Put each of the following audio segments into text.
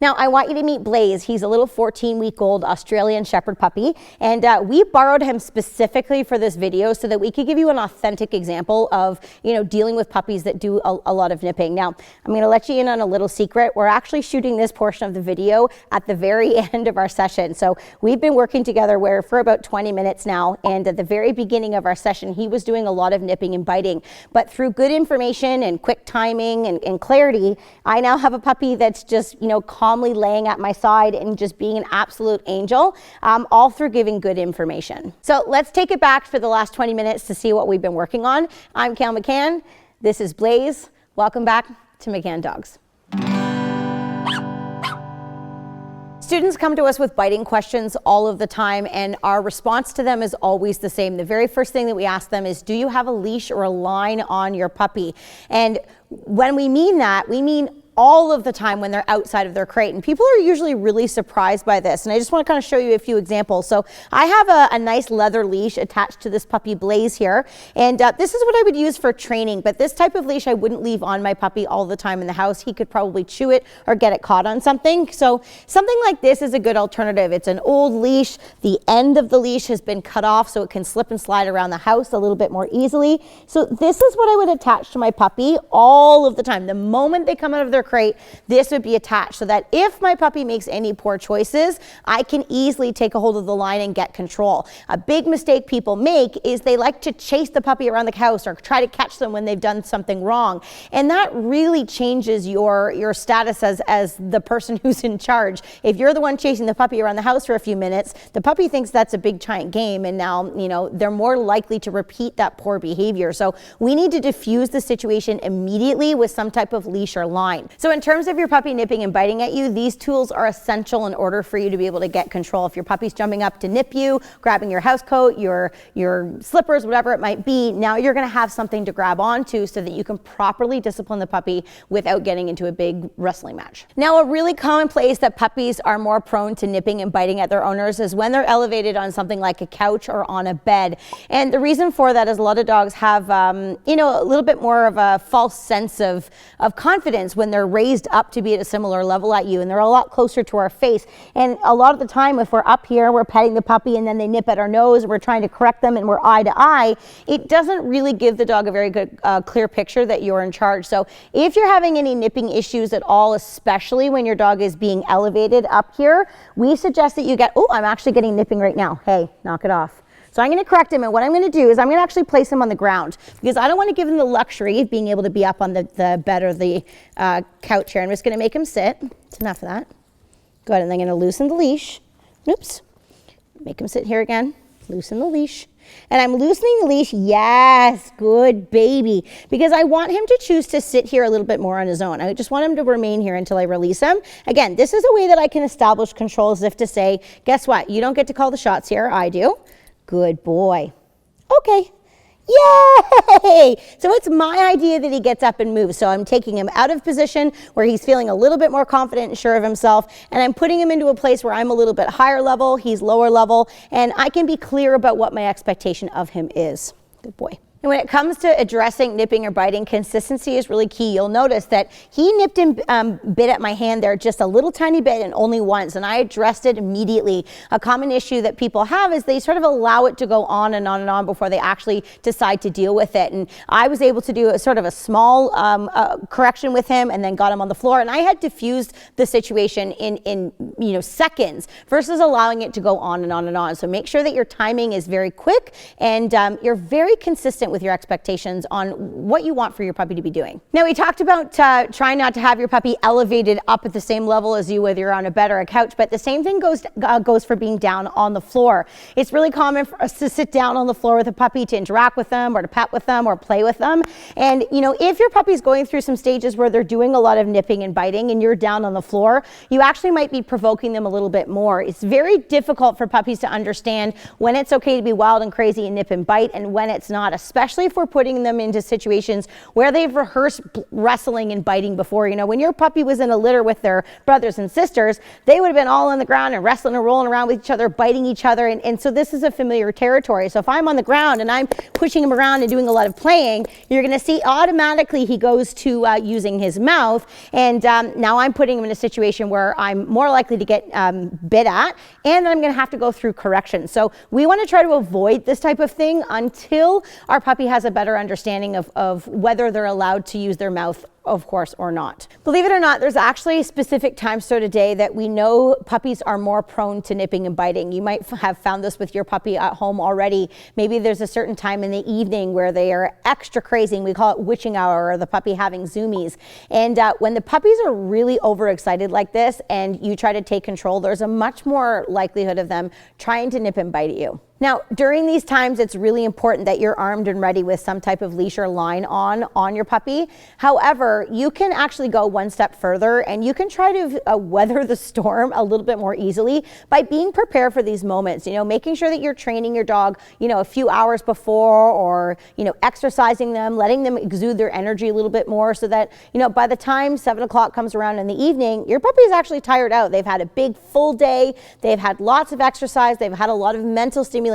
Now, I want you to meet Blaze. He's a little 14-week-old Australian Shepherd puppy, and we borrowed him specifically for this video so that we could give you an authentic example of, dealing with puppies that do a lot of nipping. Now, I'm going to let you in on a little secret. We're actually shooting this portion of the video at the very end of our session. So we've been working together for about 20 minutes now, and at the very beginning of our session, he was doing a lot of nipping and biting. But through good information and quick timing and clarity, I now have a puppy that's just, calmly laying at my side and just being an absolute angel, all through giving good information. So let's take it back for the last 20 minutes to see what we've been working on. I'm McCann. This is Blaze. Welcome back to McCann Dogs. Students come to us with biting questions all of the time, and our response to them is always the same. The very first thing that we ask them is, do you have a leash or a line on your puppy? And when we mean that, we mean all of the time when they're outside of their crate. And people are usually really surprised by this. And I just want to kind of show you a few examples. So I have a nice leather leash attached to this puppy Blaze here. And this is what I would use for training. But this type of leash I wouldn't leave on my puppy all the time in the house. He could probably chew it or get it caught on something. So something like this is a good alternative. It's an old leash. The end of the leash has been cut off so it can slip and slide around the house a little bit more easily. So this is what I would attach to my puppy all of the time. The moment they come out of their crate, this would be attached so that if my puppy makes any poor choices, I can easily take a hold of the line and get control. A big mistake people make is they like to chase the puppy around the house or try to catch them when they've done something wrong. And that really changes your status as the person who's in charge. If you're the one chasing the puppy around the house for a few minutes, the puppy thinks that's a big giant game, and now, they're more likely to repeat that poor behavior. So we need to diffuse the situation immediately with some type of leash or line. So in terms of your puppy nipping and biting at you, these tools are essential in order for you to be able to get control. If your puppy's jumping up to nip you, grabbing your house coat, your slippers, whatever it might be, now you're going to have something to grab onto so that you can properly discipline the puppy without getting into a big wrestling match. Now, a really common place that puppies are more prone to nipping and biting at their owners is when they're elevated on something like a couch or on a bed. And the reason for that is a lot of dogs have, a little bit more of a false sense of confidence when they're raised up to be at a similar level at you, and they're a lot closer to our face. And a lot of the time, if we're up here, we're petting the puppy and then they nip at our nose, we're trying to correct them and we're eye to eye, it doesn't really give the dog a very good clear picture that you're in charge. So if you're having any nipping issues at all, especially when your dog is being elevated up here, we suggest that you I'm actually getting nipping right now. Hey, knock it off. So I'm going to correct him, and what I'm going to do is I'm going to actually place him on the ground because I don't want to give him the luxury of being able to be up on the bed or the couch here. I'm just going to make him sit. It's enough of that. Good, and I'm going to loosen the leash. Oops. Make him sit here again. Loosen the leash. And I'm loosening the leash. Yes, good baby. Because I want him to choose to sit here a little bit more on his own. I just want him to remain here until I release him. Again, this is a way that I can establish control, as if to say, guess what? You don't get to call the shots here. I do. Good boy. Okay. Yay! So it's my idea that he gets up and moves. So I'm taking him out of position where he's feeling a little bit more confident and sure of himself, and I'm putting him into a place where I'm a little bit higher level, he's lower level, and I can be clear about what my expectation of him is. Good boy. And when it comes to addressing nipping or biting, consistency is really key. You'll notice that he nipped and bit at my hand there just a little tiny bit and only once, and I addressed it immediately. A common issue that people have is they sort of allow it to go on and on and on before they actually decide to deal with it. And I was able to do a sort of a small correction with him and then got him on the floor, and I had diffused the situation in seconds versus allowing it to go on and on and on. So make sure that your timing is very quick and you're very consistent with your expectations on what you want for your puppy to be doing. Now, we talked about trying not to have your puppy elevated up at the same level as you, whether you're on a bed or a couch, but the same thing goes for being down on the floor. It's really common for us to sit down on the floor with a puppy to interact with them or to pet with them or play with them. And if your puppy's going through some stages where they're doing a lot of nipping and biting and you're down on the floor, you actually might be provoking them a little bit more. It's very difficult for puppies to understand when it's okay to be wild and crazy and nip and bite and when it's not, especially especially if we're putting them into situations where they've rehearsed wrestling and biting before. You know, when your puppy was in a litter with their brothers and sisters, they would have been all on the ground and wrestling and rolling around with each other, biting each other. And so this is a familiar territory. So if I'm on the ground and I'm pushing him around and doing a lot of playing, you're going to see automatically he goes to using his mouth. And now I'm putting him in a situation where I'm more likely to get bit at, and then I'm going to have to go through correction. So we want to try to avoid this type of thing until our puppy has a better understanding of whether they're allowed to use their mouth, of course, or not. Believe it or not, there's actually specific times throughout a day that we know puppies are more prone to nipping and biting. You might have found this with your puppy at home already. Maybe there's a certain time in the evening where they are extra crazy, and we call it witching hour, or the puppy having zoomies. And when the puppies are really overexcited like this and you try to take control, there's a much more likelihood of them trying to nip and bite at you. Now, during these times, it's really important that you're armed and ready with some type of leash or line on your puppy. However, you can actually go one step further, and you can try to weather the storm a little bit more easily by being prepared for these moments. You know, making sure that you're training your dog, you know, a few hours before, or, you know, exercising them, letting them exude their energy a little bit more, so that, you know, by the time 7 o'clock comes around in the evening, your puppy is actually tired out. They've had a big full day. They've had lots of exercise. They've had a lot of mental stimulation.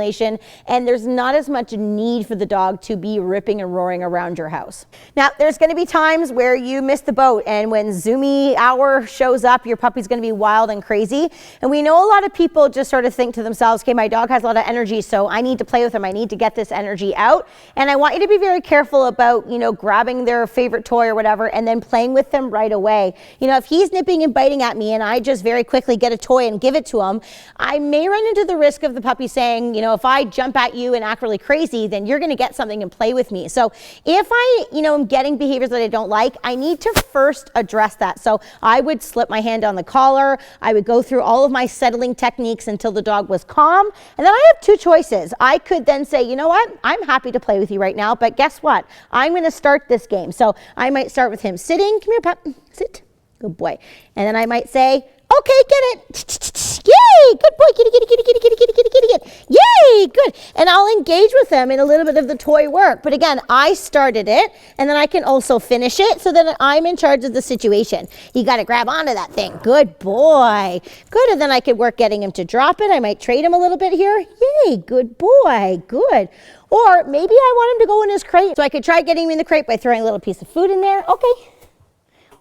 And there's not as much need for the dog to be ripping and roaring around your house. Now, there's going to be times where you miss the boat, and when zoomy hour shows up, your puppy's going to be wild and crazy. And we know a lot of people just sort of think to themselves, okay, my dog has a lot of energy, so I need to play with him. I need to get this energy out. And I want you to be very careful about, you know, grabbing their favorite toy or whatever and then playing with them right away. You know, if he's nipping and biting at me and I just very quickly get a toy and give it to him, I may run into the risk of the puppy saying, you know, if I jump at you and act really crazy, then you're going to get something and play with me. So if I, you know, am getting behaviors that I don't like, I need to first address that. So I would slip my hand on the collar. I would go through all of my settling techniques until the dog was calm. And then I have two choices. I could then say, you know what, I'm happy to play with you right now, but guess what? I'm going to start this game. So I might start with him sitting. Come here, pup. Sit. Good boy. And then I might say, okay, get it. Yay, good boy, kitty, kitty, kitty, kitty, kitty, kitty, kitty, kitty, kitty. Yay, good. And I'll engage with them in a little bit of the toy work. But again, I started it, and then I can also finish it so that I'm in charge of the situation. You got to grab onto that thing. Good boy. Good, and then I could work getting him to drop it. I might trade him a little bit here. Yay, good boy, good. Or maybe I want him to go in his crate. So I could try getting him in the crate by throwing a little piece of food in there. Okay,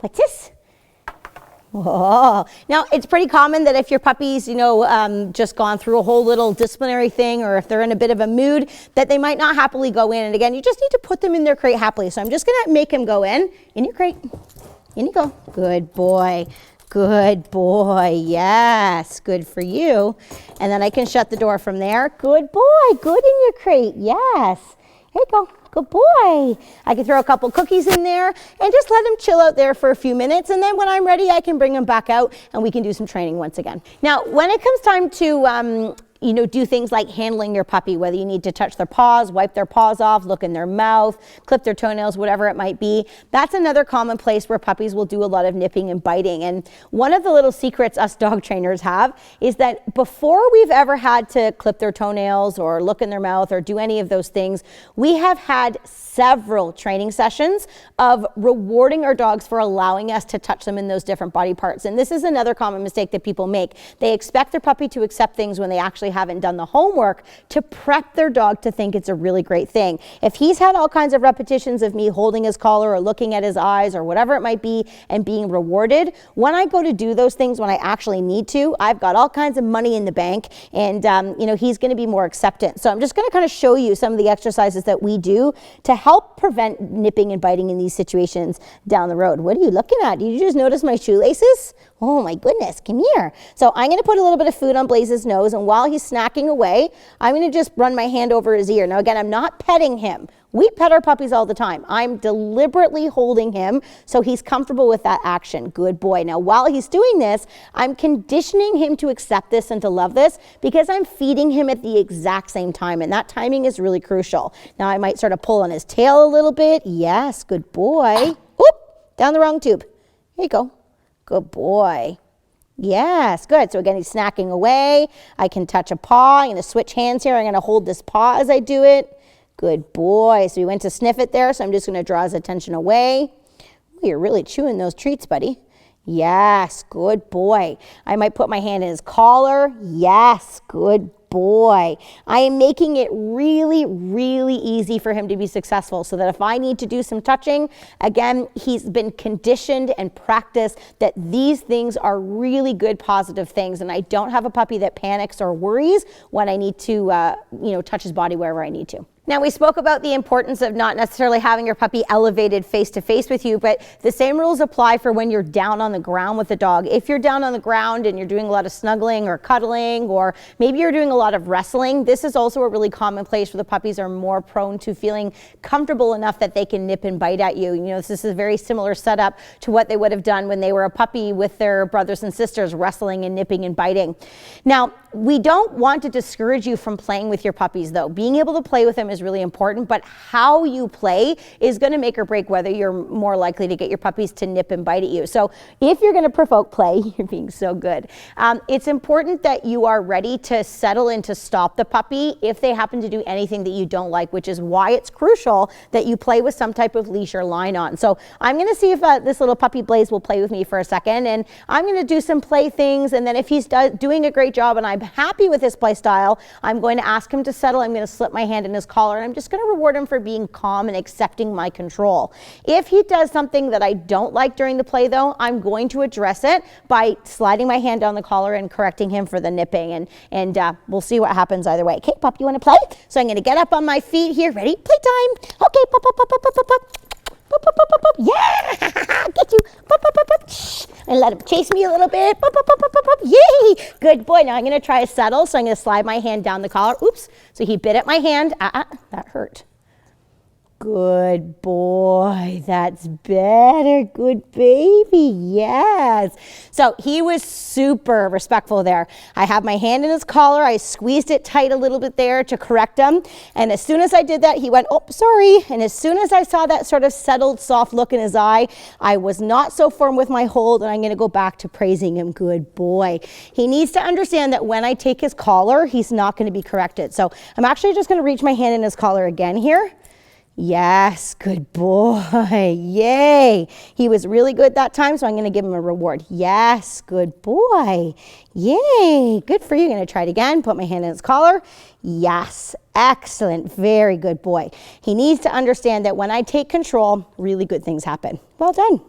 like this. Oh, now it's pretty common that if your puppy's, you know, just gone through a whole little disciplinary thing, or if they're in a bit of a mood, that they might not happily go in. And again, you just need to put them in their crate happily. So I'm just going to make him go in your crate. In you go. Good boy. Good boy. Yes. Good for you. And then I can shut the door from there. Good boy. Good in your crate. Yes. Here you go. Good boy. I can throw a couple cookies in there and just let him chill out there for a few minutes. And then when I'm ready, I can bring him back out and we can do some training once again. Now, when it comes time to you know, do things like handling your puppy, whether you need to touch their paws, wipe their paws off, look in their mouth, clip their toenails, whatever it might be. That's another common place where puppies will do a lot of nipping and biting. And one of the little secrets us dog trainers have is that before we've ever had to clip their toenails or look in their mouth or do any of those things, we have had several training sessions of rewarding our dogs for allowing us to touch them in those different body parts. And this is another common mistake that people make. They expect their puppy to accept things when they actually haven't done the homework to prep their dog to think it's a really great thing. If he's had all kinds of repetitions of me holding his collar or looking at his eyes or whatever it might be and being rewarded, when I go to do those things when I actually need to, I've got all kinds of money in the bank, and you know, he's going to be more acceptant. So I'm just going to kind of show you some of the exercises that we do to help prevent nipping and biting in these situations down the road. What are you looking at? Did you just notice my shoelaces? Oh my goodness, come here. So I'm going to put a little bit of food on Blaze's nose, and while he's snacking away, I'm going to just run my hand over his ear. Now again, I'm not petting him. We pet our puppies all the time. I'm deliberately holding him so he's comfortable with that action. Good boy. Now while he's doing this, I'm conditioning him to accept this and to love this because I'm feeding him at the exact same time, and that timing is really crucial. Now I might sort of pull on his tail a little bit. Yes, good boy. Oop, down the wrong tube. Here you go. Good boy. Yes, good. So again, he's snacking away. I can touch a paw. I'm going to switch hands here. I'm going to hold this paw as I do it. Good boy. So he went to sniff it there, so I'm just going to draw his attention away. Ooh, you're really chewing those treats, buddy. Yes, good boy. I might put my hand in his collar. Yes, good boy. I am making it really, really easy for him to be successful so that if I need to do some touching, again, he's been conditioned and practiced that these things are really good positive things, and I don't have a puppy that panics or worries when I need to, touch his body wherever I need to. Now, we spoke about the importance of not necessarily having your puppy elevated face to face with you, but the same rules apply for when you're down on the ground with the dog. If you're down on the ground and you're doing a lot of snuggling or cuddling, or maybe you're doing a lot of wrestling, this is also a really common place where the puppies are more prone to feeling comfortable enough that they can nip and bite at you. You know, this is a very similar setup to what they would have done when they were a puppy with their brothers and sisters wrestling and nipping and biting. Now, we don't want to discourage you from playing with your puppies, though. Being able to play with them is really important, but how you play is going to make or break whether you're more likely to get your puppies to nip and bite at you. So if you're going to provoke play, you're being so good. It's important that you are ready to settle and to stop the puppy if they happen to do anything that you don't like, which is why it's crucial that you play with some type of leash or line on. So I'm going to see if this little puppy Blaze will play with me for a second, and I'm going to do some play things, and then if he's doing a great job and I'm happy with his play style, I'm going to ask him to settle. I'm going to slip my hand in his collar, and I'm just going to reward him for being calm and accepting my control. If he does something that I don't like during the play, though, I'm going to address it by sliding my hand down the collar and correcting him for the nipping, and we'll see what happens either way. Okay, pup, you want to play? So I'm going to get up on my feet here. Ready? Playtime. Okay, pup, pup, pup, pup, pup, pup, pup. Pop, pop, pop, pop, pop. Yeah, get you. Pop, pop, pop, pop. Shh. And let him chase me a little bit. Pop, pop, pop, pop, pop, pop. Yay! Good boy. Now I'm going to try a settle. So I'm going to slide my hand down the collar. Oops. So he bit at my hand. That hurt. Good boy. That's better. Good baby. Yes. So he was super respectful there. I have my hand in his collar. I squeezed it tight a little bit there to correct him. And as soon as I did that, he went, oh, sorry. And as soon as I saw that sort of settled, soft look in his eye, I was not so firm with my hold, and I'm going to go back to praising him. Good boy. He needs to understand that when I take his collar, he's not going to be corrected. So I'm actually just going to reach my hand in his collar again here. Yes, good boy. Yay. He was really good that time, so I'm going to give him a reward. Yes, good boy. Yay. Good for you. I'm going to try it again. Put my hand in his collar. Yes, excellent. Very good boy. He needs to understand that when I take control, really good things happen. Well done.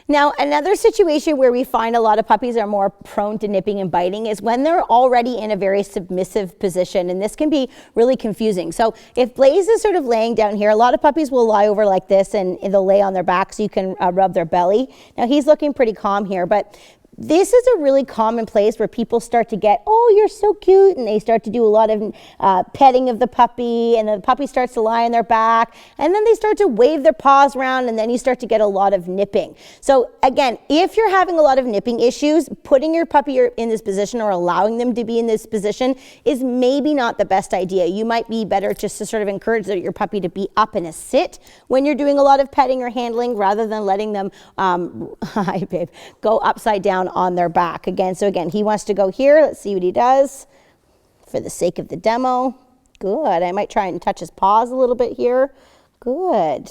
Now, another situation where we find a lot of puppies are more prone to nipping and biting is when they're already in a very submissive position, and this can be really confusing. So if Blaze is sort of laying down here, a lot of puppies will lie over like this and they'll lay on their back so you can rub their belly. Now, he's looking pretty calm here, but this is a really common place where people start to get, oh, you're so cute, and they start to do a lot of petting of the puppy, and the puppy starts to lie on their back, and then they start to wave their paws around, and then you start to get a lot of nipping. So again, if you're having a lot of nipping issues, putting your puppy in this position or allowing them to be in this position is maybe not the best idea. You might be better just to sort of encourage your puppy to be up in a sit when you're doing a lot of petting or handling, rather than letting them, hi babe, go upside down on their back. So again, he wants to go here. Let's see what he does for the sake of the demo. Good. I might try and touch his paws a little bit here. Good.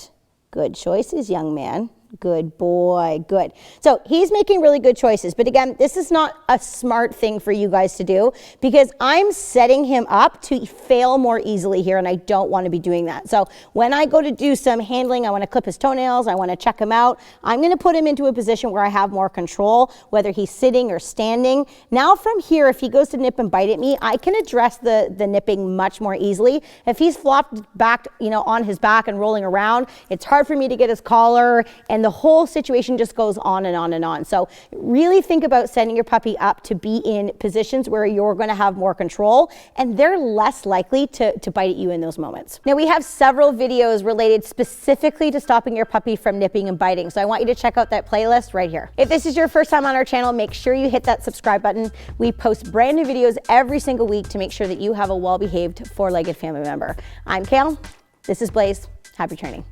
Good choices, young man. Good boy. Good. So he's making really good choices. But again, this is not a smart thing for you guys to do, because I'm setting him up to fail more easily here, and I don't want to be doing that. So when I go to do some handling, I want to clip his toenails, I want to check him out, I'm going to put him into a position where I have more control, whether he's sitting or standing. Now from here, if he goes to nip and bite at me, I can address the nipping much more easily. If he's flopped back, on his back and rolling around, it's hard for me to get his collar, and the whole situation just goes on and on and on. So really think about setting your puppy up to be in positions where you're going to have more control, and they're less likely to bite at you in those moments. Now, we have several videos related specifically to stopping your puppy from nipping and biting, so I want you to check out that playlist right here. If this is your first time on our channel, make sure you hit that subscribe button. We post brand new videos every single week to make sure that you have a well-behaved four-legged family member. I'm Kale. This is Blaze. Happy training.